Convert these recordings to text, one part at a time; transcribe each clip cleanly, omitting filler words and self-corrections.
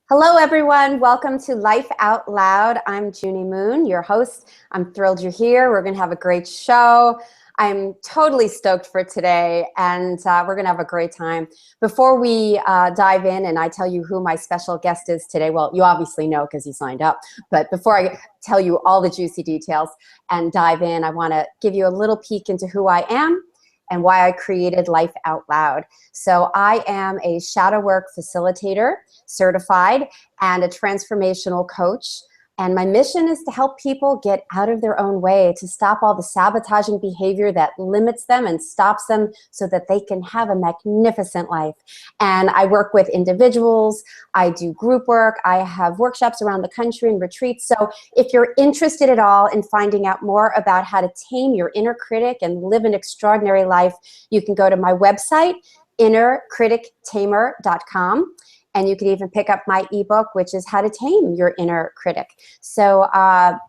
Hello, everyone. Welcome to Life Out Loud. I'm Junie Moon, your host. I'm thrilled you're here. We're going to have a great show. I'm totally stoked for today, and we're going to have a great time. Before we dive in and I tell you who my special guest is today, well, you obviously know because you signed up, but before I tell you all the juicy details and dive in, I want to give you a little peek into who I am and why I created Life Out Loud. So I am a shadow work facilitator, certified, and a transformational coach. And my mission is to help people get out of their own way, to stop all the sabotaging behavior that limits them and stops them so that they can have a magnificent life. And I work with individuals, I do group work, I have workshops around the country and retreats. So if you're interested at all in finding out more about how to tame your inner critic and live an extraordinary life, you can go to my website, innercritictamer.com. And you can even pick up my ebook, which is How to Tame Your Inner Critic. So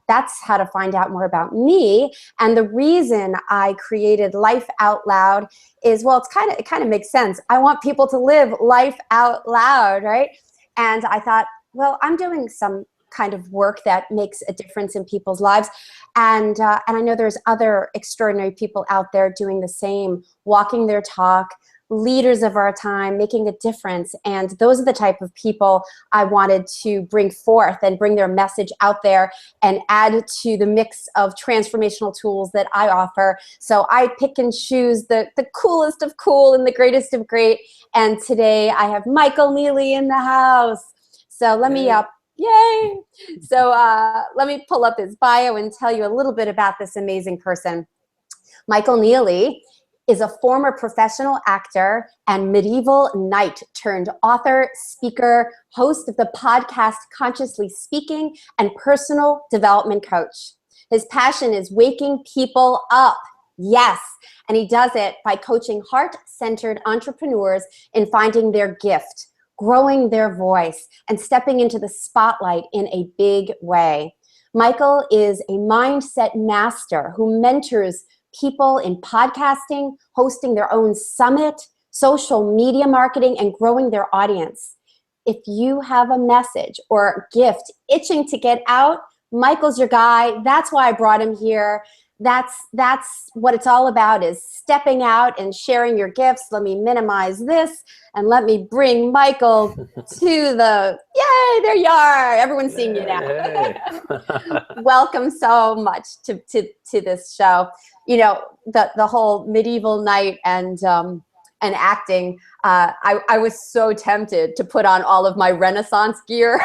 that's how to find out more about me. And the reason I created Life Out Loud is, well, it kind of makes sense. I want people to live life out loud, right? And I thought, well, I'm doing some kind of work that makes a difference in people's lives. And I know there's other extraordinary people out there doing the same, walking their talk, leaders of our time, making a difference. And those are the type of people I wanted to bring forth and bring their message out there and add to the mix of transformational tools that I offer. So I pick and choose the coolest of cool and the greatest of great. And today I have Michael Neeley in the house. So let me yay! So let me pull up his bio and tell you a little bit about this amazing person. Michael Neeley is a former professional actor and medieval knight turned author, speaker, host of the podcast Consciously Speaking, and personal development coach. His passion is waking people up. Yes, and he does it by coaching heart-centered entrepreneurs in finding their gift, growing their voice, and stepping into the spotlight in a big way. Michael is a mindset master who mentors people in podcasting, hosting their own summit, social media marketing, and growing their audience. If you have a message or gift itching to get out, Michael's your guy. That's why I brought him here. That's what it's all about, is stepping out and sharing your gifts. Let me minimize this and let me bring Michael to the, yay, there you are. Everyone's seeing you now. Welcome so much to this show. You know, the whole medieval knight and acting, I was so tempted to put on all of my Renaissance gear.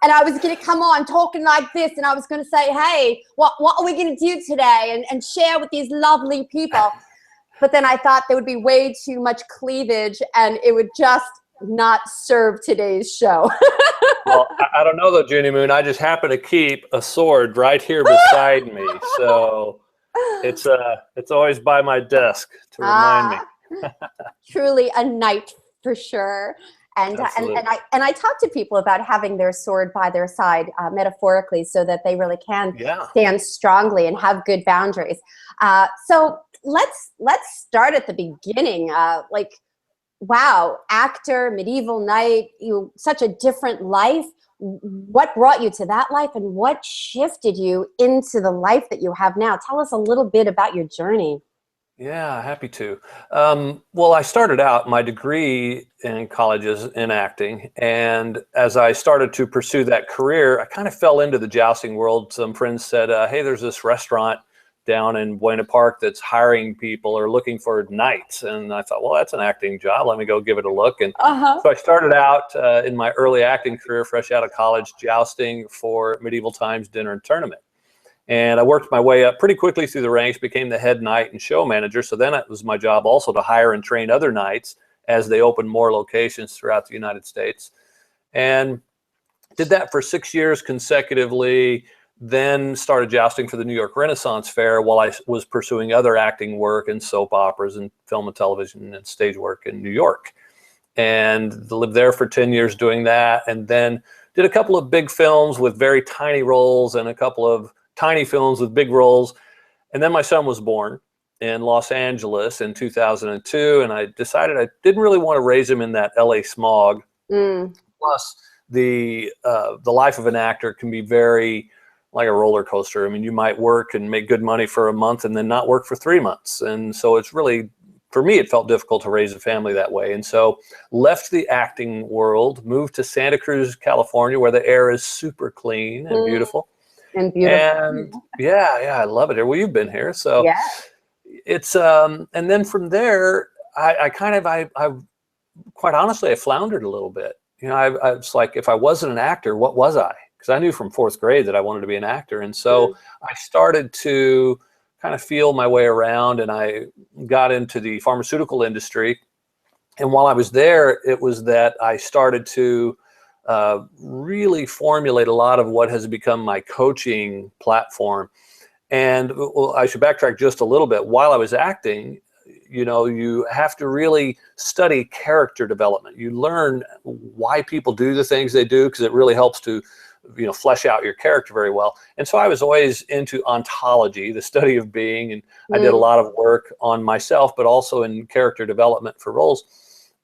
And I was going to come on talking like this, and I was going to say, hey, what are we going to do today? And share with these lovely people. But then I thought there would be way too much cleavage, and it would just not serve today's show. Well, I don't know though, Junie Moon. I just happen to keep a sword right here beside me. So it's always by my desk to remind me. Truly a knight for sure. And I talk to people about having their sword by their side, metaphorically, so that they really can stand strongly and have good boundaries. So let's start at the beginning. Wow, actor, medieval knight, such a different life. What brought you to that life, and what shifted you into the life that you have now? Tell us a little bit about your journey. Yeah, happy to. Well, I started out, my degree in college is in acting. And as I started to pursue that career, I kind of fell into the jousting world. Some friends said, hey, there's this restaurant down in Buena Park that's hiring people or looking for knights. And I thought, well, that's an acting job. Let me go give it a look. And so I started out in my early acting career, fresh out of college, jousting for medieval times dinner and tournament. And I worked my way up pretty quickly through the ranks, became the head knight and show manager. So then it was my job also to hire and train other knights as they opened more locations throughout the United States. And did that for 6 years consecutively, then started jousting for the New York Renaissance Fair while I was pursuing other acting work in soap operas and film and television and stage work in New York. And lived there for 10 years doing that. And then did a couple of big films with very tiny roles and a couple of tiny films with big roles. And then my son was born in Los Angeles in 2002. And I decided I didn't really want to raise him in that LA smog. Plus, the life of an actor can be very like a roller coaster. I mean, you might work and make good money for a month and then not work for 3 months. And so it's really, for me, it felt difficult to raise a family that way. And so left the acting world, moved to Santa Cruz, California, where the air is super clean and beautiful. And beautiful. And yeah, I love it here. Well, you've been here. So Yeah. it's, and then from there, I quite honestly, I floundered a little bit. You know, I was like, if I wasn't an actor, what was I? Because I knew from 4th grade that I wanted to be an actor. And so I started to kind of feel my way around, and I got into the pharmaceutical industry. And while I was there, it was that I started to really formulate a lot of what has become my coaching platform. And well, I should backtrack just a little bit. While I was acting, you know, you have to really study character development. You learn why people do the things they do, because it really helps to, you know, flesh out your character very well. And so I was always into ontology, the study of being, and I did a lot of work on myself, but also in character development for roles.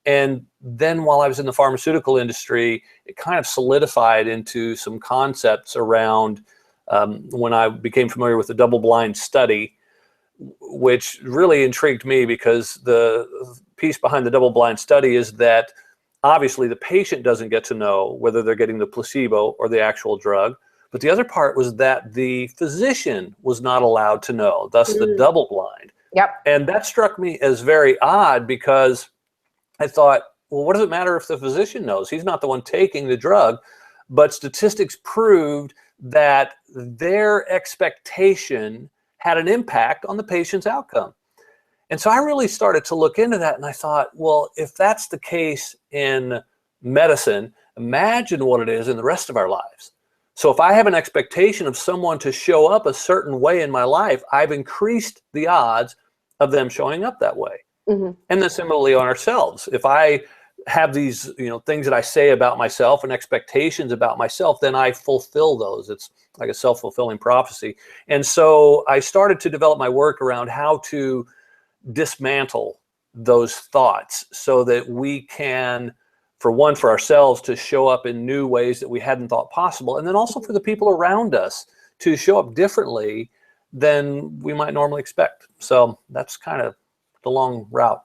And then while I was in the pharmaceutical industry, it kind of solidified into some concepts around when I became familiar with the double-blind study, which really intrigued me, because the piece behind the double-blind study is that obviously the patient doesn't get to know whether they're getting the placebo or the actual drug. But the other part was that the physician was not allowed to know, thus the double-blind. Yep. And that struck me as very odd, because I thought, well, what does it matter if the physician knows? He's not the one taking the drug. But statistics proved that their expectation had an impact on the patient's outcome. And so I really started to look into that, and I thought, well, if that's the case in medicine, imagine what it is in the rest of our lives. So if I have an expectation of someone to show up a certain way in my life, I've increased the odds of them showing up that way. And then similarly on ourselves, if I have these, you know, things that I say about myself and expectations about myself, then I fulfill those. It's like a self-fulfilling prophecy. And so I started to develop my work around how to dismantle those thoughts so that we can, for ourselves, to show up in new ways that we hadn't thought possible. And then also for the people around us to show up differently than we might normally expect. So that's kind of the long route.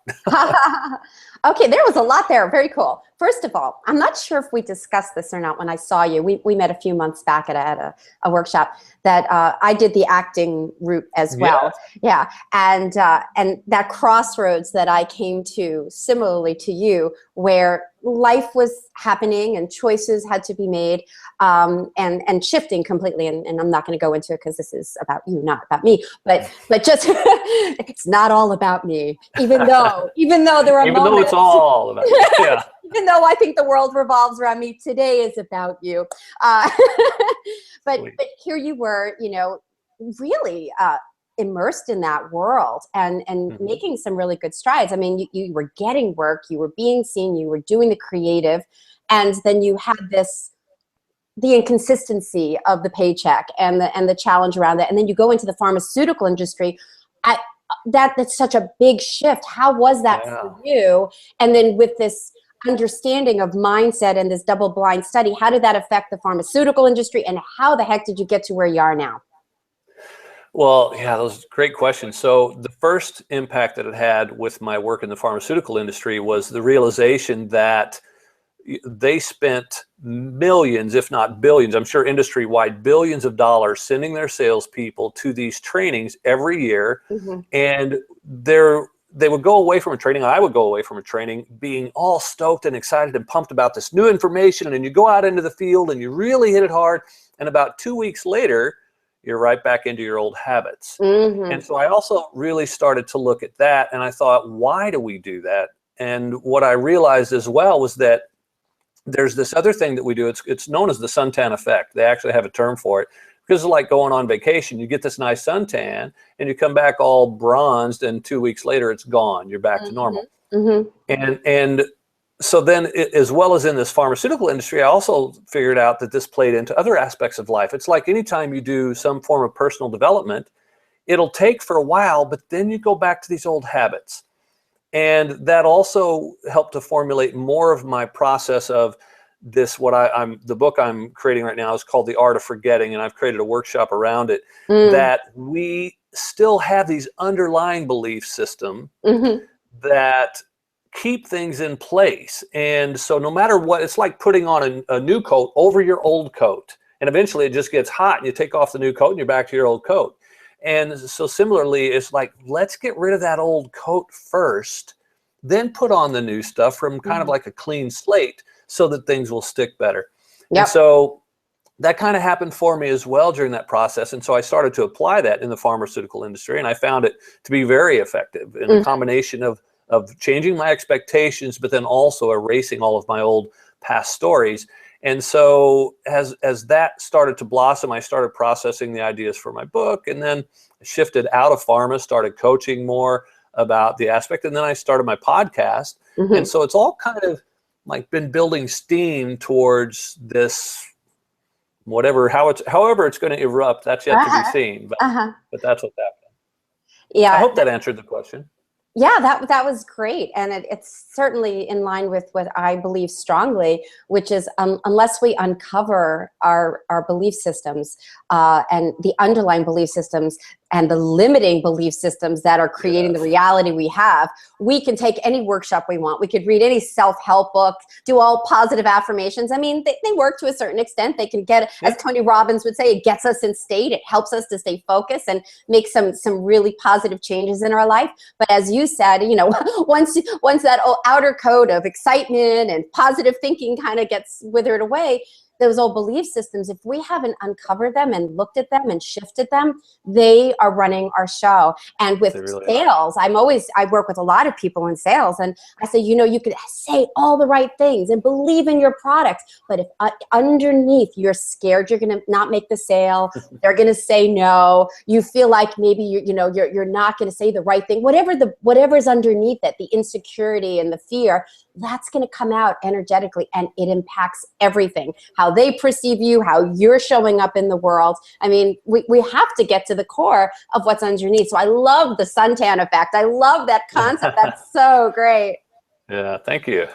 Okay, there was a lot there. Very cool. First of all, I'm not sure if we discussed this or not when I saw you. We met a few months back at a workshop that I did the acting route as well. Yeah. And that crossroads that I came to similarly to you, where life was happening and choices had to be made and shifting completely. And I'm not going to go into it because this is about you, not about me. But just it's not all about me, even though there are even moments. Though it's all about me. Yeah. Even though I think the world revolves around me, today is about you. But here you were, you know, really immersed in that world and making some really good strides. I mean, you were getting work, you were being seen, you were doing the creative, and then you had the inconsistency of the paycheck and the challenge around that. And then you go into the pharmaceutical industry. That's such a big shift. How was that for you? And then with this understanding of mindset and this double-blind study, how did that affect the pharmaceutical industry, and how the heck did you get to where you are now? Well, yeah, those are great questions. So the first impact that it had with my work in the pharmaceutical industry was the realization that they spent millions, if not billions, I'm sure industry-wide, billions of dollars sending their salespeople to these trainings every year. And they would go away from a training, I would go away from a training being all stoked and excited and pumped about this new information. And then you go out into the field and you really hit it hard. And about 2 weeks later, you're right back into your old habits. And so I also really started to look at that. And I thought, why do we do that? And what I realized as well was that there's this other thing that we do. It's known as the suntan effect. They actually have a term for it. Because it's like going on vacation. You get this nice suntan and you come back all bronzed, and 2 weeks later it's gone. You're back to normal. And so then, as well as in this pharmaceutical industry, I also figured out that this played into other aspects of life. It's like anytime you do some form of personal development, it'll take for a while, but then you go back to these old habits. And that also helped to formulate more of my process of the book I'm creating right now is called The Art of Forgetting, and I've created a workshop around it, that we still have these underlying belief system that keep things in place. And so no matter what, it's like putting on a new coat over your old coat. And eventually it just gets hot and you take off the new coat and you're back to your old coat. And so similarly, it's like, let's get rid of that old coat first, then put on the new stuff from kind of like a clean slate so that things will stick better. And so that kind of happened for me as well during that process. And so I started to apply that in the pharmaceutical industry, and I found it to be very effective in a combination of changing my expectations, but then also erasing all of my old past stories. And so as that started to blossom, I started processing the ideas for my book, and then shifted out of pharma, started coaching more about the aspect, and then I started my podcast. And so it's all kind of like been building steam towards this, however it's going to erupt, that's yet to be seen, but that's what's happening. Yeah. I hope that answered the question. Yeah, that was great. And it's certainly in line with what I believe strongly, which is unless we uncover our belief systems and the underlying belief systems and the limiting belief systems that are creating the reality we have, we can take any workshop we want. We could read any self-help book, do all positive affirmations. I mean, they work to a certain extent. They can get, as Tony Robbins would say, it gets us in state. It helps us to stay focused and make some really positive changes in our life. But as you said, you know, once that outer coat of excitement and positive thinking kind of gets withered away, those old belief systems, if we haven't uncovered them and looked at them and shifted them, they are running our show. And with sales, I work with a lot of people in sales, and I say, you know, you could say all the right things and believe in your product, but if underneath you're scared you're going to not make the sale, they're going to say no, you feel like maybe you're not going to say the right thing, whatever's underneath it, the insecurity and the fear, that's going to come out energetically, and it impacts everything. How they perceive you, how you're showing up in the world. I mean, we have to get to the core of what's underneath. So I love the suntan effect. I love that concept. That's so great. Yeah, thank you.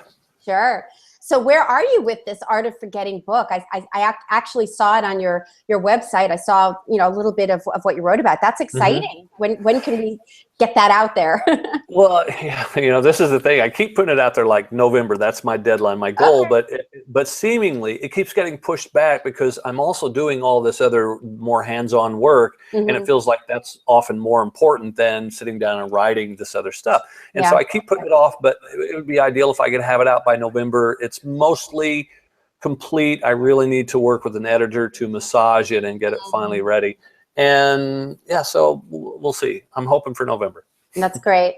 Sure. So where are you with this Art of Forgetting book? I actually saw it on your website. I saw, you know, a little bit of what you wrote about. That's exciting. When can we get that out there? Well, yeah, you know, this is the thing. I keep putting it out there like November. That's my deadline, my goal. Okay. But seemingly it keeps getting pushed back because I'm also doing all this other more hands-on work, and it feels like that's often more important than sitting down and writing this other stuff. And so I keep putting it off. But it would be ideal if I could have it out by November. It's mostly complete. I really need to work with an editor to massage it and get it finally ready. And yeah, so we'll see. I'm hoping for November. That's great.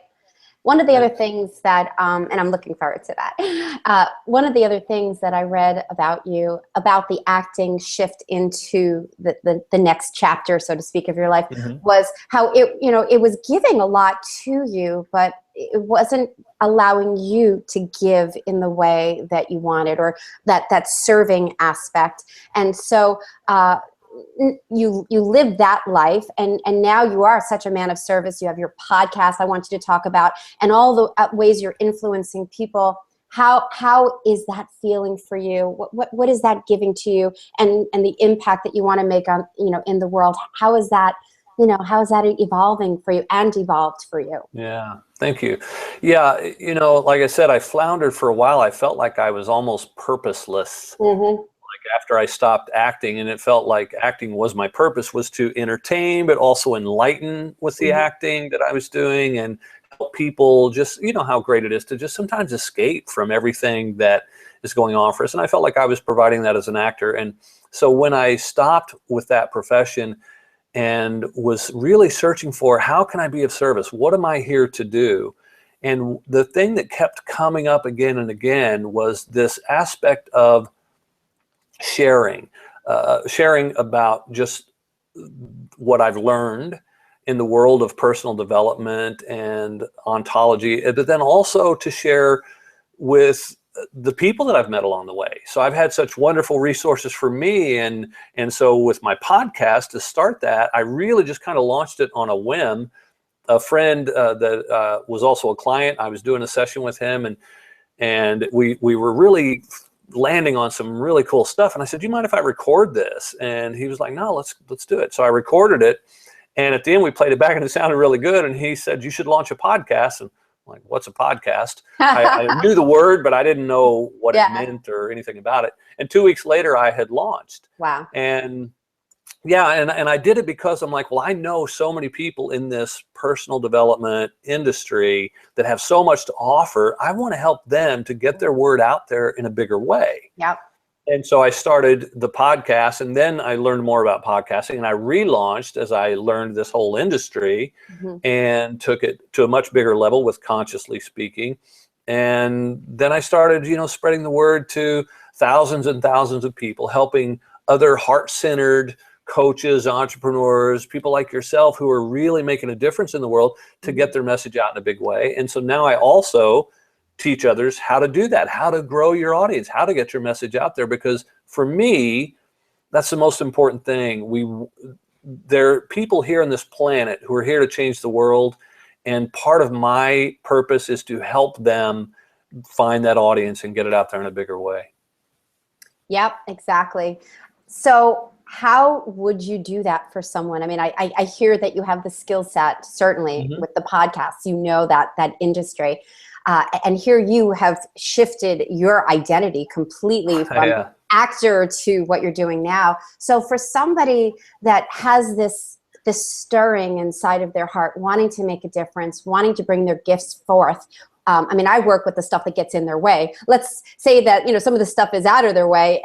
One of the other things that, and I'm looking forward to that, one of the other things that I read about you, about the acting shift into the next chapter, so to speak, of your life, was how it was giving a lot to you, but it wasn't allowing you to give in the way that you wanted, or that serving aspect. And so you live that life, and now you are such a man of service. You have your podcast I want you to talk about, and all the ways you're influencing people. How is that feeling for you? What is that giving to you, and the impact that you want to make on, in the world? How is that evolving for you and evolved for you? Yeah, thank you. Yeah, like I said, I floundered for a while. I felt like I was almost purposeless. Like after I stopped acting, and it felt like acting was my purpose, was to entertain, but also enlighten with the acting that I was doing, and help people just, how great it is to just sometimes escape from everything that is going on for us. And I felt like I was providing that as an actor. And so when I stopped with that profession and was really searching for, how can I be of service? What am I here to do? And the thing that kept coming up again and again was this aspect of sharing about just what I've learned in the world of personal development and ontology, but then also to share with the people that I've met along the way. So I've had such wonderful resources for me, and so with my podcast, to start that, I really just kind of launched it on a whim. A friend that was also a client, I was doing a session with him, and we were really landing on some really cool stuff. And I said, "Do you mind if I record this?" And he was like, "No, let's do it." So I recorded it. And at the end, we played it back and it sounded really good. And he said, "You should launch a podcast." And I'm like, "What's a podcast?" I knew the word, but I didn't know what it meant or anything about it. And 2 weeks later, I had launched. Wow. And yeah, and I did it because I'm like, well, I know so many people in this personal development industry that have so much to offer. I want to help them to get their word out there in a bigger way. Yep. And so I started the podcast, and then I learned more about podcasting, and I relaunched as I learned this whole industry and took it to a much bigger level with Consciously Speaking. And then I started, spreading the word to thousands and thousands of people, helping other heart-centered coaches, entrepreneurs, people like yourself who are really making a difference in the world to get their message out in a big way. And so now I also teach others how to do that, how to grow your audience, how to get your message out there. Because for me, that's the most important thing. There are people here on this planet who are here to change the world. And part of my purpose is to help them find that audience and get it out there in a bigger way. Yep, exactly. So how would you do that for someone? I mean, I hear that you have the skill set, certainly with the podcasts, that industry. And here you have shifted your identity completely from actor to what you're doing now. So for somebody that has this stirring inside of their heart, wanting to make a difference, wanting to bring their gifts forth, I mean, I work with the stuff that gets in their way. Let's say that, some of the stuff is out of their way.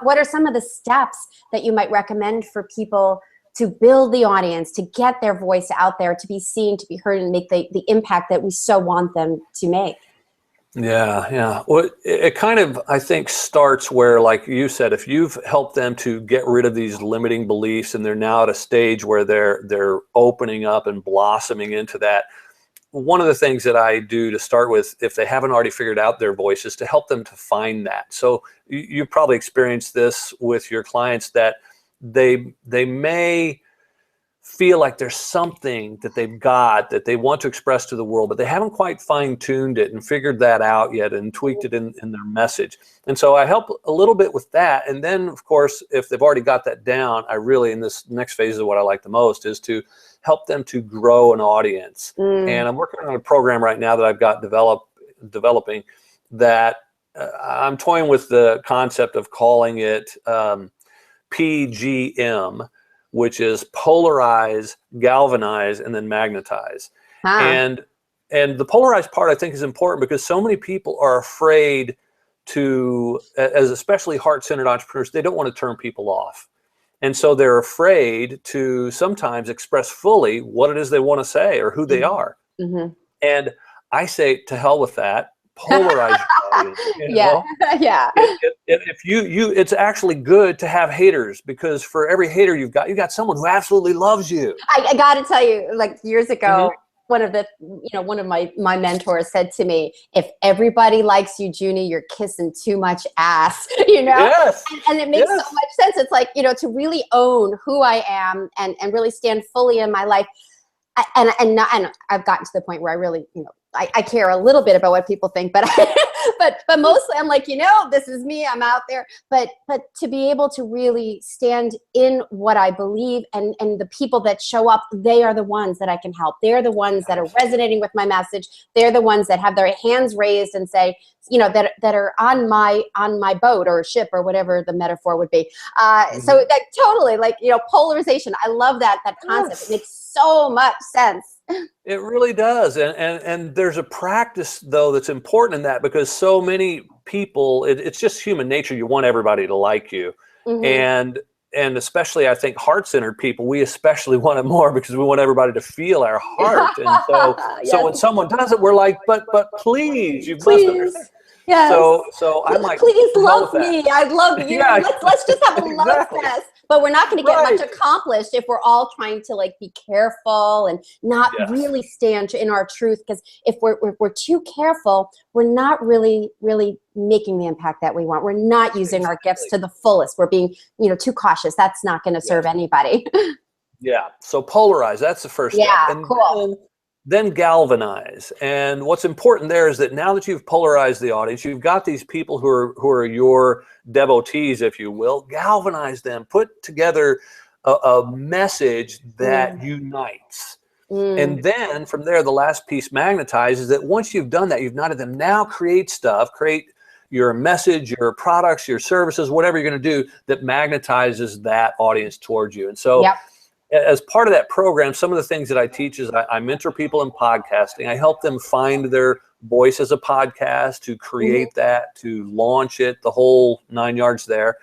What are some of the steps that you might recommend for people to build the audience, to get their voice out there, to be seen, to be heard, and make the impact that we so want them to make? Yeah. Well, it kind of, I think, starts where, like you said, if you've helped them to get rid of these limiting beliefs and they're now at a stage where they're opening up and blossoming into that. One of the things that I do to start with, if they haven't already figured out their voice, is to help them to find that. So you've probably experienced this with your clients, that they may feel like there's something that they've got that they want to express to the world, but they haven't quite fine-tuned it and figured that out yet and tweaked it in their message. And so I help a little bit with that. And then, of course, if they've already got that down, I really, in this next phase of what I like the most, is to help them to grow an audience. And I'm working on a program right now that I've got developing that I'm toying with the concept of calling it PGM, which is polarize, galvanize, and then magnetize. And the polarized part, I think, is important because so many people are afraid to, as especially heart-centered entrepreneurs, they don't want to turn people off. And so they're afraid to sometimes express fully what it is they want to say or who they are. And I say, to hell with that. Polarize your audience. If it's actually good to have haters, because for every hater you got someone who absolutely loves you. I got to tell you, like years ago, one of my mentors said to me, "If everybody likes you, Junie, you're kissing too much ass." Yes. And it makes so much sense. It's like, to really own who I am and really stand fully in my life. And I've gotten to the point where I really, I care a little bit about what people think, but but mostly I'm like, this is me, I'm out there. But to be able to really stand in what I believe, and the people that show up, they are the ones that I can help. They're the ones that are resonating with my message. They're the ones that have their hands raised and say, that are on my boat or ship or whatever the metaphor would be. So that totally, like, polarization. I love that concept. It makes so much sense. It really does. And there's a practice, though, that's important in that, because so many people, it's just human nature. You want everybody to like you. And especially, I think, heart-centered people, we especially want it more because we want everybody to feel our heart. And so when someone does it, we're like, but please, you must understand. Yes. So I'm like, please love me. I love you. Yeah, let's just have a love fest. But we're not going to get much accomplished if we're all trying to be careful and not really stand in our truth. Because if we're too careful, we're not really making the impact that we want. We're not using our gifts to the fullest. We're being too cautious. That's not going to serve anybody. So polarize. That's the first step. And cool. then galvanize. And what's important there is that now that you've polarized the audience, you've got these people who are your devotees, if you will, galvanize them, put together a message that unites. And then from there, the last piece, magnetizes, that once you've done that, you've united them, now create stuff, create your message, your products, your services, whatever you're going to do that magnetizes that audience towards you. And so as part of that program, some of the things that I teach is I mentor people in podcasting. I help them find their voice as a podcast, to create that, to launch it, the whole 9 yards there.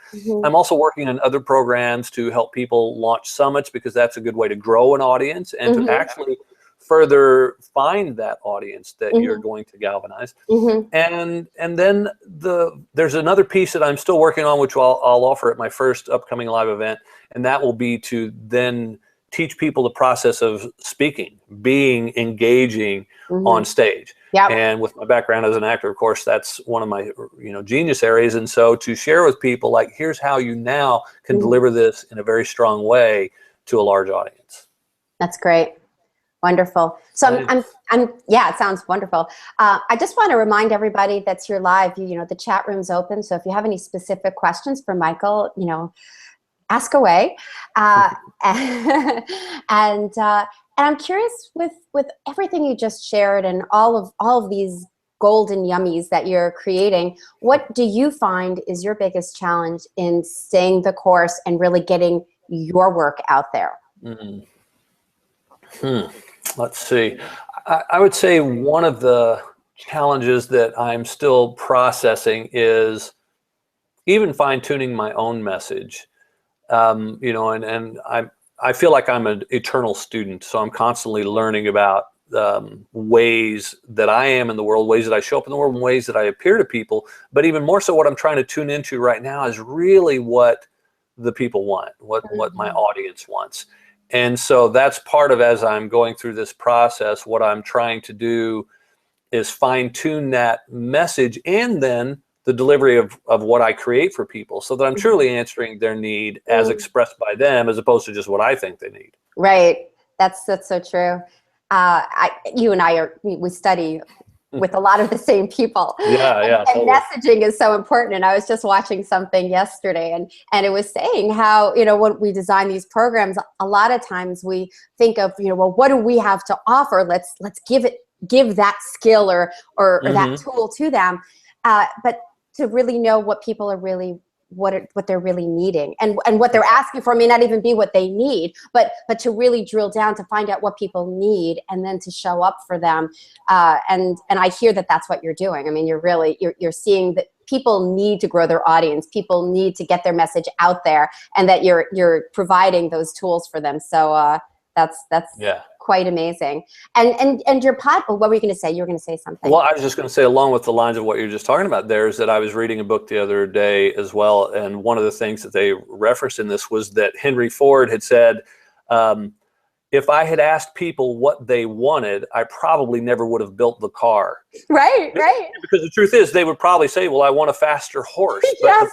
I'm also working on other programs to help people launch summits, because that's a good way to grow an audience and to actually further find that audience that you're going to galvanize. And then there's another piece that I'm still working on, which I'll offer at my first upcoming live event, and that will be to then teach people the process of speaking, being engaging on stage. And with my background as an actor, of course, that's one of my genius areas. And so to share with people, like, here's how you now can deliver this in a very strong way to a large audience. That's great. Wonderful. So yeah, it sounds wonderful. I just want to remind everybody that's here live, the chat room's open. So if you have any specific questions for Michael, ask away. And I'm curious, with everything you just shared and all of these golden yummies that you're creating, what do you find is your biggest challenge in staying the course and really getting your work out there? Let's see. I would say one of the challenges that I'm still processing is even fine-tuning my own message. And I feel like I'm an eternal student, so I'm constantly learning about ways that I am in the world, ways that I show up in the world, and ways that I appear to people. But even more so, what I'm trying to tune into right now is really what the people want, what my audience wants. And so that's part of, as I'm going through this process, what I'm trying to do is fine-tune that message and then the delivery of what I create for people, so that I'm truly answering their need as expressed by them, as opposed to just what I think they need. Right. That's so true. You and I we study with a lot of the same people. Yeah. And totally. Messaging is so important. And I was just watching something yesterday, and it was saying how, when we design these programs, a lot of times we think of, well, what do we have to offer? Let's give that skill or that tool to them. But to really know what people are really, what they're really needing, and what they're asking for may not even be what they need, but to really drill down to find out what people need, and then to show up for them. And I hear that that's what you're doing. I mean, you're seeing that people need to grow their audience. People need to get their message out there, and that you're providing those tools for them. So that's quite amazing. And your what were you going to say? You were going to say something. Well, I was just going to say, along with the lines of what you're just talking about there, is that I was reading a book the other day as well, and one of the things that they referenced in this was that Henry Ford had said, if I had asked people what they wanted, I probably never would have built the car. Right. Because the truth is, they would probably say, well, I want a faster horse. But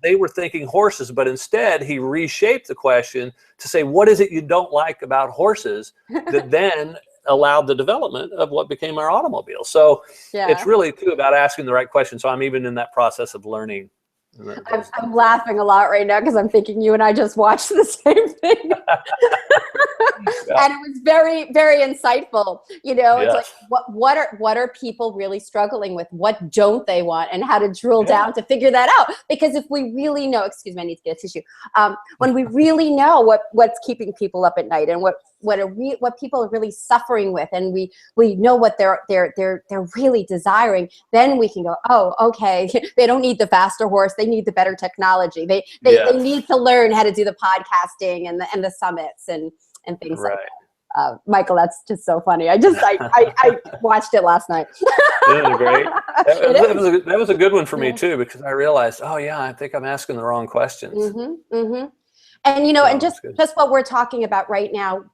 they were thinking horses, but instead he reshaped the question to say, what is it you don't like about horses, that then allowed the development of what became our automobile. So it's really too about asking the right question. So I'm even in that process of learning. I'm laughing a lot right now because I'm thinking you and I just watched the same thing. And it was very, very insightful. It's like, what are people really struggling with? What don't they want? And how to drill down to figure that out. Because if we really know, excuse me, I need to get a tissue. When we really know what's keeping people up at night, and what people are really suffering with, and we know what they're really desiring, then we can go, oh, okay, they don't need the faster horse, they need the better technology. They need to learn how to do the podcasting and the summits and things like that. Michael, that's just so funny. I watched it last night. Isn't it great? That was a good one for me too, because I realized, oh yeah, I think I'm asking the wrong questions. And, and just what we're talking about right now,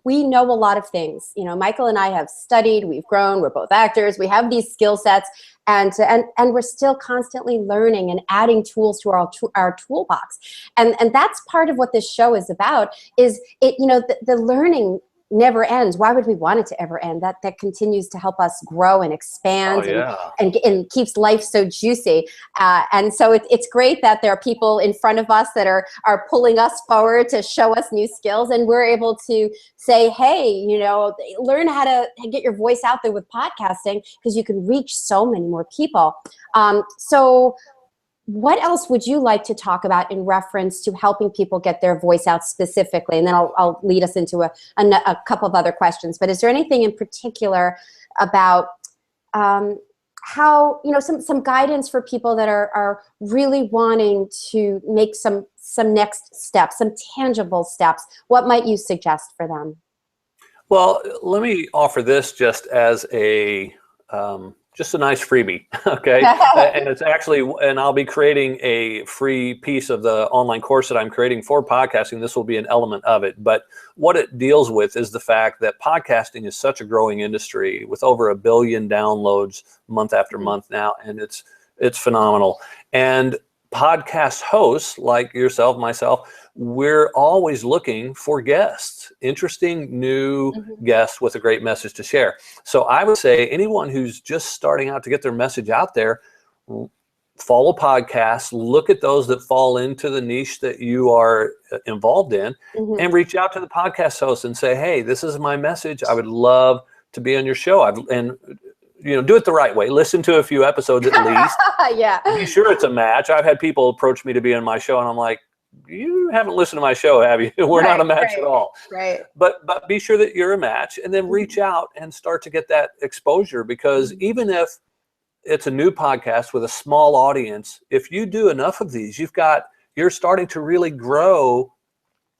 we know a lot of things. Michael and I have studied, we've grown, we're both actors, we have these skill sets, and we're still constantly learning and adding tools to our toolbox. And that's part of what this show is about, is the learning never ends. Why would we want it to ever end? That continues to help us grow and Oh, expand, yeah. and keeps life so juicy. And so it's great that there are people in front of us that are pulling us forward to show us new skills, and we're able to say, hey, you know, learn how to get your voice out there with podcasting, because you can reach so many more people. So what else would you like to talk about in reference to helping people get their voice out specifically? And then I'll lead us into a couple of other questions. But is there anything in particular about how, you know, some guidance for people that are really wanting to make some next steps, some tangible steps? What might you suggest for them? Well, let me offer this just as just a nice freebie, okay? And it's actually, and I'll be creating a free piece of the online course that I'm creating for podcasting. This will be an element of it. But what it deals with is the fact that podcasting is such a growing industry with over 1 billion downloads month after month now, and it's phenomenal. And podcast hosts like yourself, myself, we're always looking for guests, interesting new guests with a great message to share. So I would say anyone who's just starting out to get their message out there, follow podcasts, look at those that fall into the niche that you are involved in, and reach out to the podcast host and say, hey, this is my message. I would love to be on your show. And you know, do it the right way. Listen to a few episodes at least. Yeah. Be sure it's a match. I've had people approach me to be on my show, and I'm like, you haven't listened to my show, have you? We're not a match at all. Right. But be sure that you're a match, and then reach out and start to get that exposure, because even if it's a new podcast with a small audience, if you do enough of these, you're starting to really grow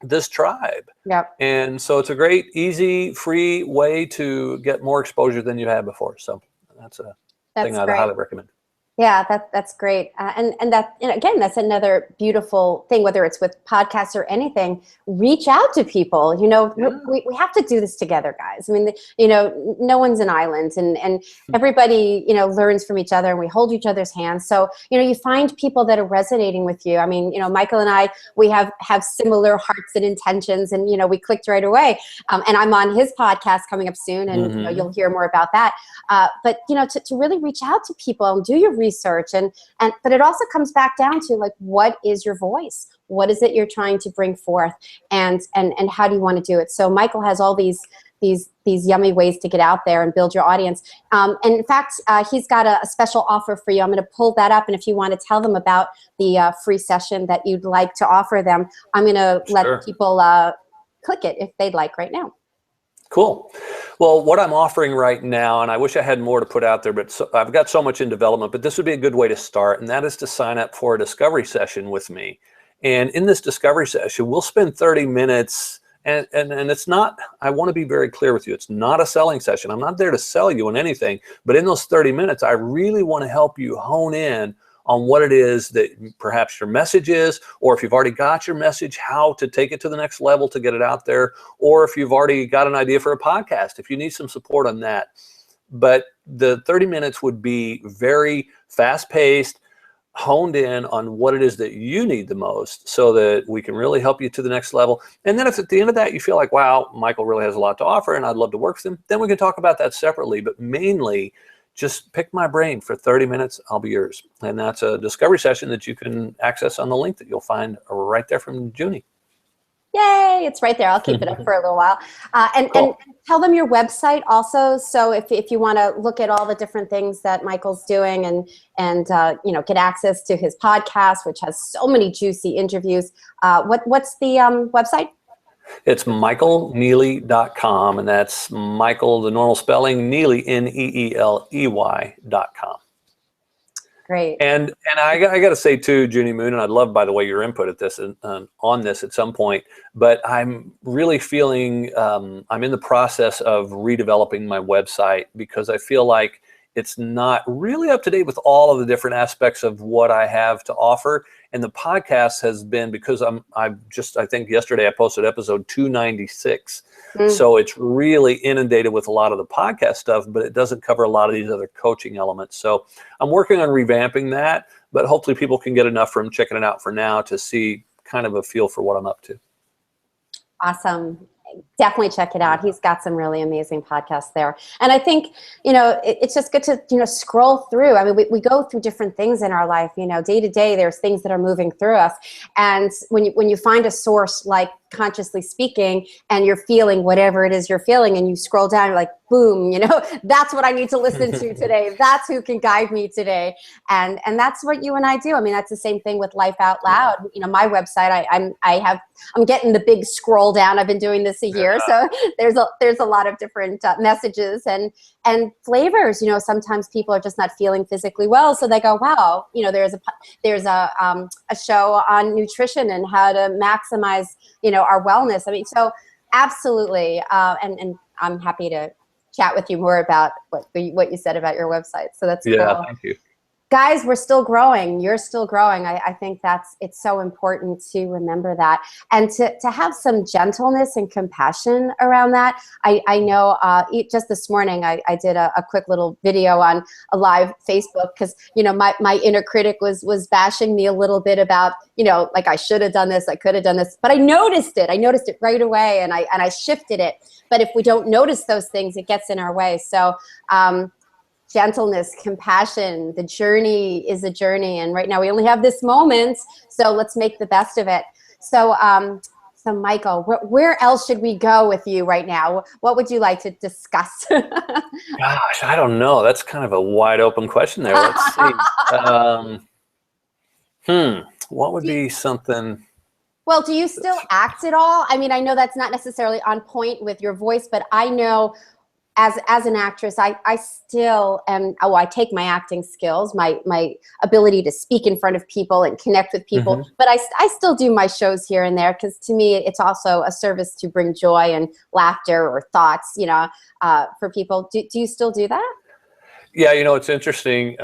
this tribe. Yep. And so it's a great, easy, free way to get more exposure than you had before. So that's a thing I'd highly recommend. Yeah, that's great. And that, and again, that's another beautiful thing, whether it's with podcasts or anything, reach out to people. You know, we have to do this together, guys. I mean, you know, no one's an island, and everybody, you know, learns from each other, and we hold each other's hands. So, you know, you find people that are resonating with you. I mean, you know, Michael and I, we have similar hearts and intentions, and, you know, we clicked right away. And I'm on his podcast coming up soon, and you know, you'll hear more about that. But, you know, to really reach out to people and do your research, but it also comes back down to, like, what is your voice? What is it you're trying to bring forth, and how do you want to do it? So Michael has all these yummy ways to get out there and build your audience. And in fact, he's got a special offer for you. I'm going to pull that up, and if you want to tell them about the free session that you'd like to offer them, I'm going to let people click it if they'd like right now. Cool. Well, what I'm offering right now, and I wish I had more to put out there, but I've got so much in development, but this would be a good way to start, and that is to sign up for a discovery session with me. And in this discovery session, we'll spend 30 minutes, and it's not, I want to be very clear with you, it's not a selling session. I'm not there to sell you on anything, but in those 30 minutes, I really want to help you hone in on what it is that perhaps your message is, or if you've already got your message, how to take it to the next level to get it out there, or if you've already got an idea for a podcast, if you need some support on that. But the 30 minutes would be very fast-paced, honed in on what it is that you need the most, so that we can really help you to the next level. And then if at the end of that you feel like, wow, Michael really has a lot to offer and I'd love to work with him, then we can talk about that separately. But mainly, just pick my brain for 30 minutes, I'll be yours. And that's a discovery session that you can access on the link that you'll find right there from Junie. Yay, it's right there. I'll keep it up for a little while. And tell them your website also. So if you want to look at all the different things that Michael's doing, and you know, get access to his podcast, which has so many juicy interviews, what's the website? It's michaelneeley.com, and that's Michael, the normal spelling, Neeley, Neeley.com. Great. And I got to say too, Junie Moon, and I'd love, by the way, your input at this on this at some point. But I'm really feeling I'm in the process of redeveloping my website, because I feel like it's not really up to date with all of the different aspects of what I have to offer. And the podcast has been, because I think yesterday I posted episode 296. So it's really inundated with a lot of the podcast stuff, but it doesn't cover a lot of these other coaching elements. So I'm working on revamping that, but hopefully people can get enough from checking it out for now to see kind of a feel for what I'm up to. Awesome. Definitely check it out. He's got some really amazing podcasts there. And I think, it's just good to, scroll through. I mean, we go through different things in our life, day to day, there's things that are moving through us. And when you find a source like Consciously Speaking and you're feeling whatever it is you're feeling and you scroll down, you're like, boom, that's what I need to listen to today. That's who can guide me today. And that's what you and I do. I mean, that's the same thing with Life Out Loud. My website, I'm getting the big scroll down. I've been doing this a year. So there's a lot of different messages and flavors. Sometimes people are just not feeling physically well. So they go, wow, there's a show on nutrition and how to maximize, our wellness. I mean, so absolutely. And I'm happy to chat with you more about what you said about your website. So that's cool. Thank you. Guys, we're still growing. You're still growing. I think it's so important to remember that and to have some gentleness and compassion around that. I know just this morning I did a quick little video on a live Facebook because, my inner critic was bashing me a little bit about, like I should have done this, I could have done this, but I noticed it. I noticed it right away and I shifted it. But if we don't notice those things, it gets in our way. So, gentleness, compassion, the journey is a journey. And right now we only have this moment, so let's make the best of it. So, so Michael, where else should we go with you right now? What would you like to discuss? Gosh, I don't know. That's kind of a wide open question there. Let's see. What would be something? Well, do you still act at all? I mean, I know that's not necessarily on point with your voice, but I know as an actress, I still am, I take my acting skills, my ability to speak in front of people and connect with people, but I still do my shows here and there because to me, it's also a service to bring joy and laughter or thoughts, for people. Do you still do that? Yeah, it's interesting.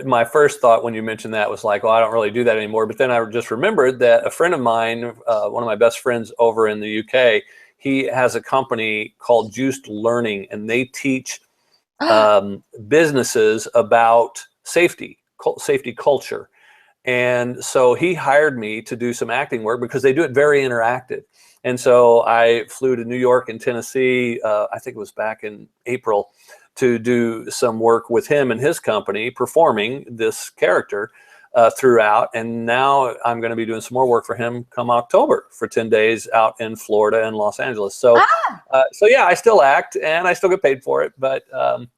My first thought when you mentioned that was like, well, I don't really do that anymore. But then I just remembered that a friend of mine, one of my best friends over in the UK, he has a company called Juiced Learning, and they teach businesses about safety culture. And so he hired me to do some acting work because they do it very interactive. And so I flew to New York and Tennessee, I think it was back in April, to do some work with him and his company performing this character throughout. And now I'm going to be doing some more work for him come October for 10 days out in Florida and Los Angeles. So, so yeah, I still act and I still get paid for it, but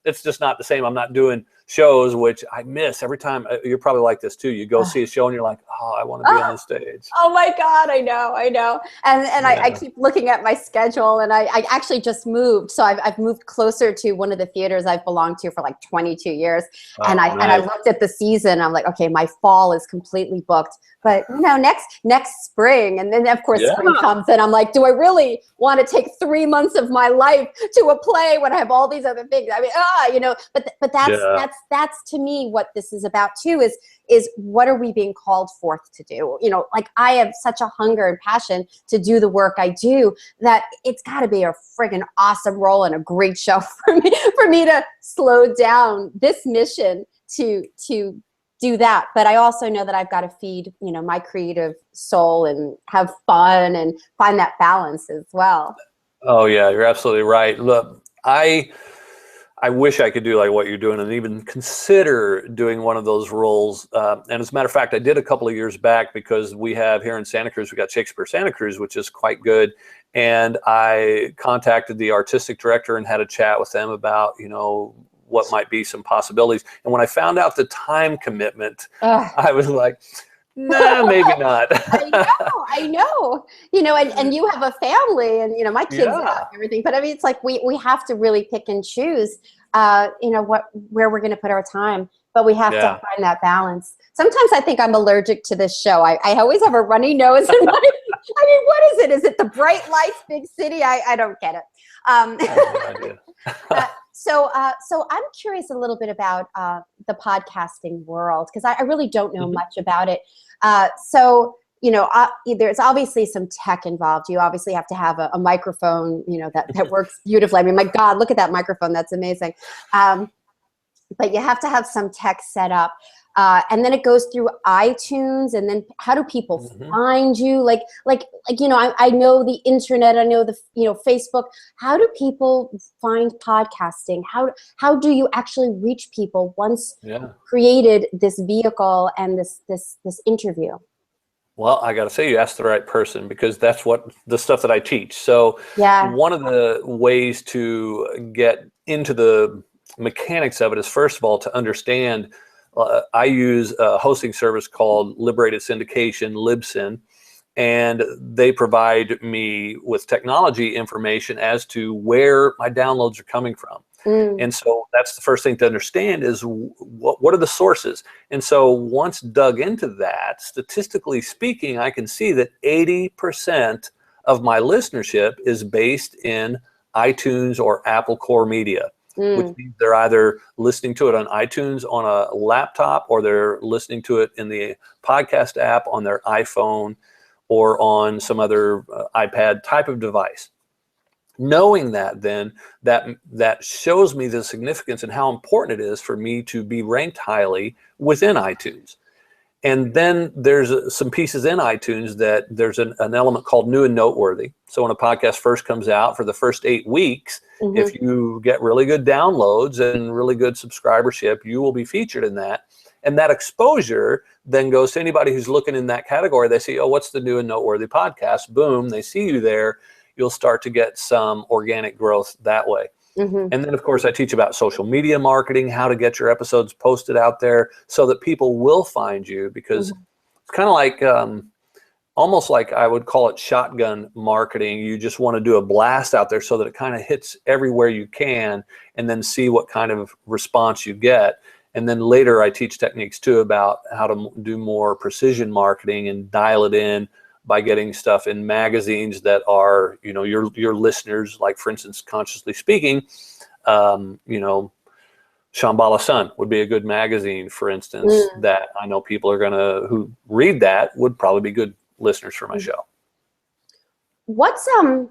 it's just not the same. I'm not doing shows, which I miss every time. You're probably like this too. You go see a show and you're like, oh, I want to be on the stage. Oh my God, I know. And yeah. I keep looking at my schedule and I actually just moved. So I've moved closer to one of the theaters I've belonged to for like 22 years. And I looked at the season. I'm like, okay, my fall is completely booked. But next spring, and then of course spring comes, and I'm like, do I really want to take 3 months of my life to a play when I have all these other things? I mean, but that's to me what this is about too. Is what are we being called forth to do? Like I have such a hunger and passion to do the work I do that it's got to be a friggin' awesome role and a great show for me to slow down this mission to do that. But I also know that I've got to feed, my creative soul and have fun and find that balance as well. Oh yeah, you're absolutely right. Look, I wish I could do like what you're doing and even consider doing one of those roles. And as a matter of fact, I did a couple of years back because we have here in Santa Cruz, we got Shakespeare Santa Cruz, which is quite good. And I contacted the artistic director and had a chat with them about, what might be some possibilities. And when I found out the time commitment, I was like, nah, maybe not. I know. And you have a family and, my kids and everything. But I mean, it's like we have to really pick and choose, where we're going to put our time. But we have to find that balance. Sometimes I think I'm allergic to this show. I always have a runny nose. I mean, what is it? Is it the bright lights, big city? I don't get it. So I'm curious a little bit about the podcasting world because I really don't know much about it. There's obviously some tech involved. You obviously have to have a microphone, that works beautifully. I mean, my God, look at that microphone. That's amazing. But you have to have some tech set up. And then it goes through iTunes, and then how do people find you? Like, I know the internet, I know the, Facebook. How do people find podcasting? How do you actually reach people once you've created this vehicle and this interview? Well, I got to say, you asked the right person, because that's what the stuff that I teach. So one of the ways to get into the mechanics of it is, first of all, to understand, I use a hosting service called Liberated Syndication, Libsyn, and they provide me with technology information as to where my downloads are coming from. And so that's the first thing to understand, is what are the sources? And so once dug into that, statistically speaking, I can see that 80% of my listenership is based in iTunes or Apple Core Media, which means they're either listening to it on iTunes on a laptop, or they're listening to it in the podcast app on their iPhone or on some other iPad type of device. Knowing that, then that shows me the significance and how important it is for me to be ranked highly within iTunes. And then there's some pieces in iTunes that there's an element called new and noteworthy. So when a podcast first comes out, for the first 8 weeks, if you get really good downloads and really good subscribership, you will be featured in that. And that exposure then goes to anybody who's looking in that category. They see, oh, what's the new and noteworthy podcast? Boom, they see you there. You'll start to get some organic growth that way. And then, of course, I teach about social media marketing, how to get your episodes posted out there so that people will find you, because it's kind of like, almost like I would call it shotgun marketing. You just want to do a blast out there so that it kind of hits everywhere you can, and then see what kind of response you get. And then later I teach techniques too about how to do more precision marketing and dial it in by getting stuff in magazines that are, your listeners, like, for instance, Consciously Speaking, Shambhala Sun would be a good magazine, for instance, that I know people are who read that would probably be good listeners for my show. What's the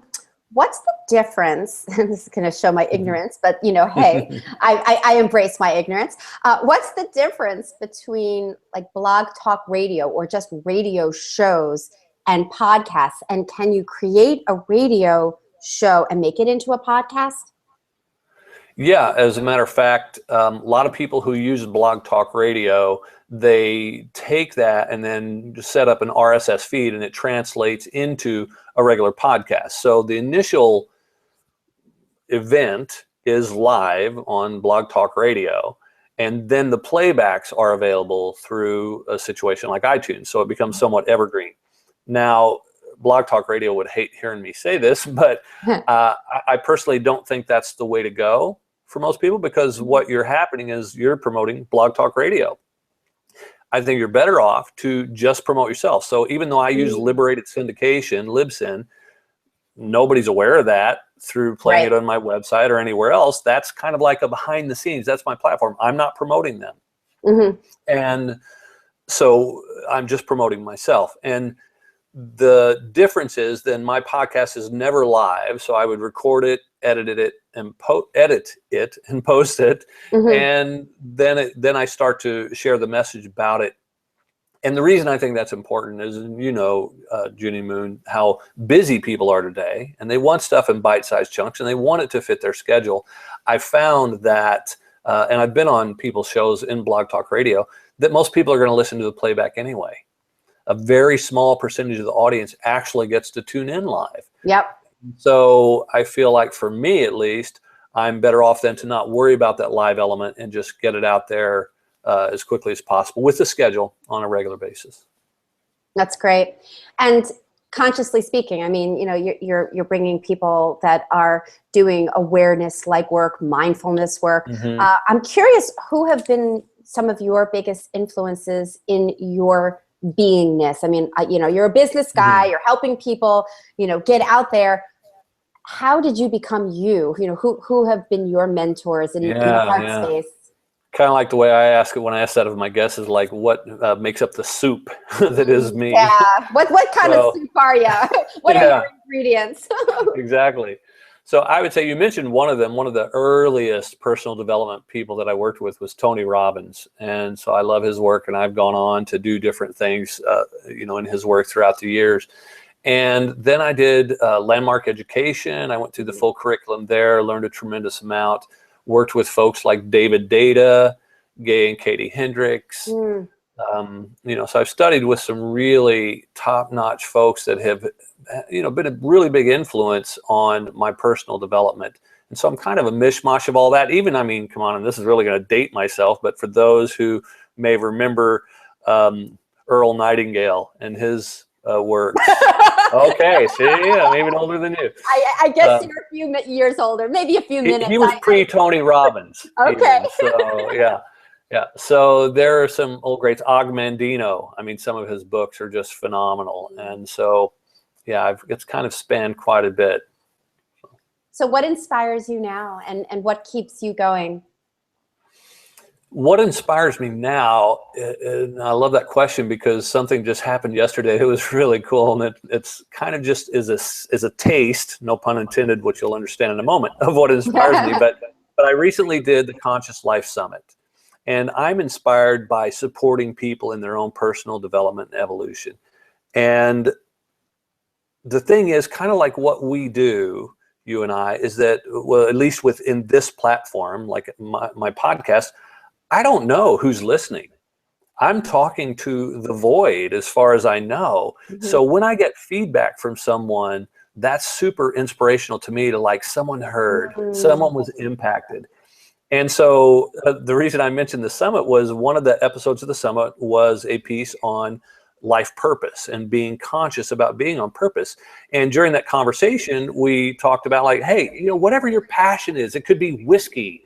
difference? This is going to show my ignorance, but hey, I embrace my ignorance. What's the difference between like blog talk radio or just radio shows and podcasts? And can you create a radio show and make it into a podcast? Yeah, as a matter of fact, a lot of people who use blog talk radio, they take that and then set up an RSS feed, and it translates into a regular podcast. So the initial event is live on blog talk radio, and then the playbacks are available through a situation like iTunes. So it becomes somewhat evergreen. Now, Blog Talk Radio would hate hearing me say this, but I personally don't think that's the way to go for most people, because what you're happening is you're promoting Blog Talk Radio. I think you're better off to just promote yourself. So even though I use Liberated Syndication, Libsyn, nobody's aware of that through playing it on my website or anywhere else. That's kind of like a behind the scenes. That's my platform. I'm not promoting them. And so I'm just promoting myself. And the difference is then my podcast is never live. So I would record it, edit it and post it. And then I start to share the message about it. And the reason I think that's important is, Junie Moon, how busy people are today, and they want stuff in bite-sized chunks, and they want it to fit their schedule. I found that, and I've been on people's shows in Blog Talk Radio, that most people are going to listen to the playback anyway. A very small percentage of the audience actually gets to tune in live. So I feel like, for me at least, I'm better off than to not worry about that live element and just get it out there as quickly as possible with the schedule on a regular basis. That's great. And Consciously Speaking, I mean, you're bringing people that are doing awareness-like work, mindfulness work. I'm curious, who have been some of your biggest influences in your beingness? I mean, you're a business guy, you're helping people, get out there. How did you become you? Who have been your mentors in the heart space? Kind of like the way I ask it when I ask that of my guests is like, what makes up the soup that is me? What kind of soup are you? What are your ingredients? Exactly. So I would say you mentioned one of them. One of the earliest personal development people that I worked with was Tony Robbins. And so I love his work, and I've gone on to do different things, in his work throughout the years. And then I did landmark education. I went through the full curriculum there, learned a tremendous amount, worked with folks like David Data, Gay and Katie Hendricks. So I've studied with some really top-notch folks that have, been a really big influence on my personal development. And so I'm kind of a mishmash of all that. Even, come on, and this is really going to date myself, but for those who may remember Earl Nightingale and his work. Okay, see, I'm even older than you. I guess you're a few years older, maybe a few minutes. He was pre-Tony Robbins. Okay. So, yeah. Yeah, so there are some old greats. Og Mandino, some of his books are just phenomenal. And so, yeah, it's kind of spanned quite a bit. So what inspires you now, and what keeps you going? What inspires me now, and I love that question because something just happened yesterday. It was really cool, and it's kind of just is a taste, no pun intended, which you'll understand in a moment, of what inspires me. But I recently did the Conscious Life Summit. And I'm inspired by supporting people in their own personal development and evolution. And the thing is, kind of like what we do, you and I, is that, well, at least within this platform, like my podcast, I don't know who's listening. I'm talking to the void as far as I know. So when I get feedback from someone, that's super inspirational to me, to like, someone heard, someone was impacted. And so the reason I mentioned the summit was one of the episodes of the summit was a piece on life purpose and being conscious about being on purpose. And during that conversation, we talked about like, hey, whatever your passion is, it could be whiskey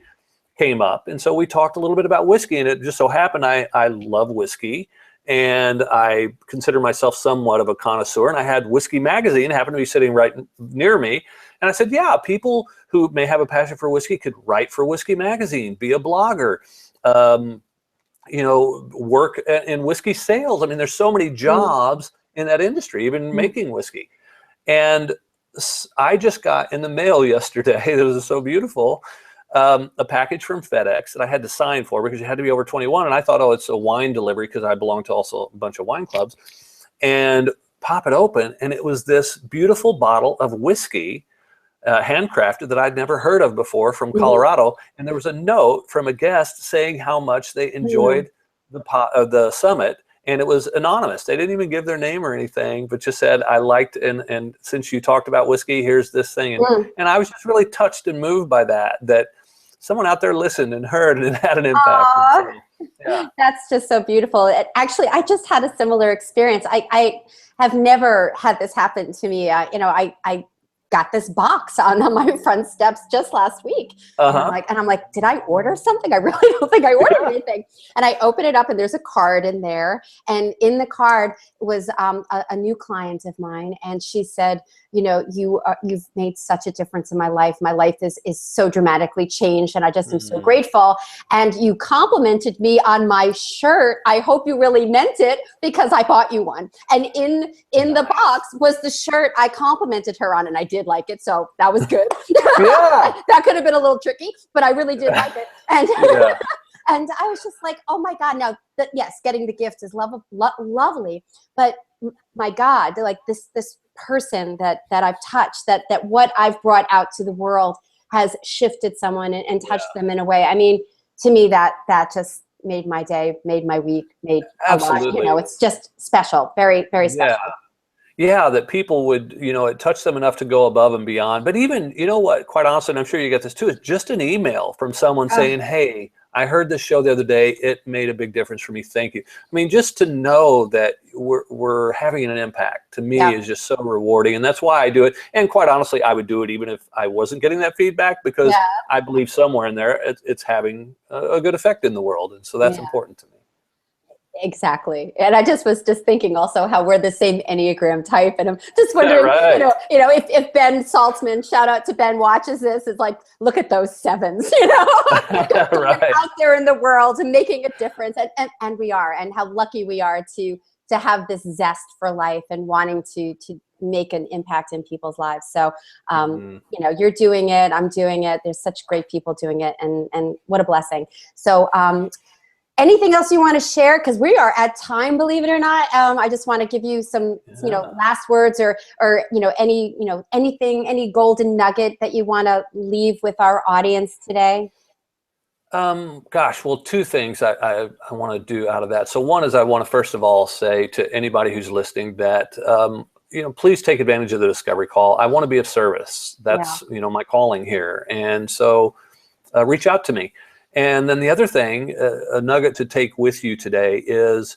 came up. And so we talked a little bit about whiskey, and it just so happened I love whiskey, and I consider myself somewhat of a connoisseur. And I had Whiskey Magazine happened to be sitting right near me. And I said, yeah, people who may have a passion for whiskey could write for Whiskey Magazine, be a blogger, work in whiskey sales. There's so many jobs in that industry, even making whiskey. And I just got in the mail yesterday, it was so beautiful, a package from FedEx that I had to sign for because you had to be over 21. And I thought, oh, it's a wine delivery because I belong to also a bunch of wine clubs. And pop it open, and it was this beautiful bottle of whiskey, handcrafted, that I'd never heard of before, from Colorado. And there was a note from a guest saying how much they enjoyed the summit. And it was anonymous. They didn't even give their name or anything, but just said, I liked, and since you talked about whiskey, here's this thing. And I was just really touched and moved by that someone out there listened and heard, and it had an impact. So, yeah. That's just so beautiful. Actually, I just had a similar experience. I have never had this happen to me. I got this box on my front steps just last week. And I'm like, did I order something? I really don't think I ordered anything. And I open it up, and there's a card in there. And in the card was a new client of mine. And she said, you've made such a difference in my life. My life is so dramatically changed, and I just am so grateful. And you complimented me on my shirt. I hope you really meant it, because I bought you one. And in the box was the shirt I complimented her on, and I did like it, so that was good. Yeah. That could have been a little tricky, but I really did like it. And and I was just like, oh my God. Now, yes, getting the gift is lovely, but my God, like this person that I've touched, that what I've brought out to the world has shifted someone and touched them in a way. To me, that just made my day, made my week, made a lot. It's just special, very, very special. Yeah, that people would, it touched them enough to go above and beyond. But even, what, quite honestly, and I'm sure you get this too, is just an email from someone saying, hey, I heard this show the other day. It made a big difference for me. Thank you. Just to know that we're having an impact, to me, is just so rewarding. And that's why I do it. And quite honestly, I would do it even if I wasn't getting that feedback, because I believe somewhere in there it's having a good effect in the world. And so that's important to me. Exactly. And I was just thinking also how we're the same Enneagram type. And I'm just wondering, if Ben Saltzman, shout out to Ben, watches this, it's like, look at those sevens, out there in the world and making a difference. And we are, and how lucky we are to have this zest for life and wanting to make an impact in people's lives. So, you know, you're doing it, I'm doing it. There's such great people doing it, and what a blessing. So, anything else you want to share? Because we are at time, believe it or not. I just want to give you some, you know, last words, or you know, anything, any golden nugget that you want to leave with our audience today. Gosh, well, two things I want to do out of that. So one is, I want to first of all say to anybody who's listening that, you know, please take advantage of the discovery call. I want to be of service. That's, you know, my calling here. And so reach out to me. And then the other thing, a nugget to take with you today is,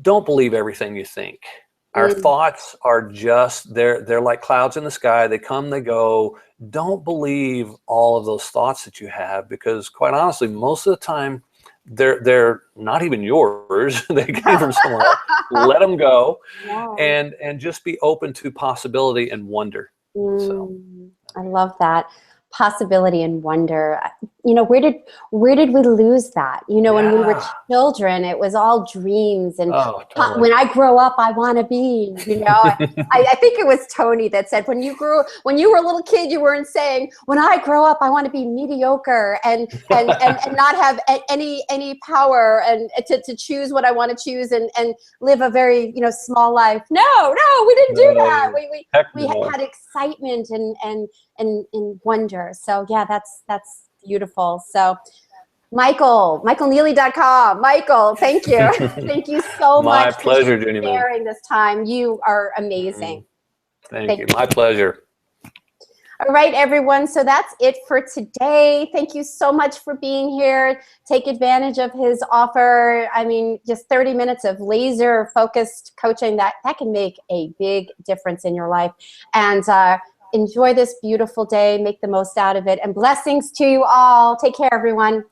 don't believe everything you think. Our thoughts are just, they're like clouds in the sky. They come, they go. Don't believe all of those thoughts that you have, because quite honestly, most of the time, they're not even yours. They came from somewhere else. Let them go, and just be open to possibility and wonder. So I love that. Possibility and wonder. You know, where did we lose that? You know, when we were children, it was all dreams, and when I grow up, I want to be, you know. I think it was Tony that said, when you were a little kid, you weren't saying, when I grow up, I want to be mediocre and not have any power, and to choose what I want to choose, and live a very, you know, small life. No, we didn't do that. We had excitement and wonder. So yeah, that's beautiful. So MichaelNeeley.com. Michael, thank you. Thank you so much. My pleasure, Jenny. For sharing this time. You are amazing. Thank you. My pleasure. All right, everyone. So that's it for today. Thank you so much for being here. Take advantage of his offer. I mean, just 30 minutes of laser focused coaching that can make a big difference in your life. And enjoy this beautiful day. Make the most out of it. And blessings to you all. Take care, everyone.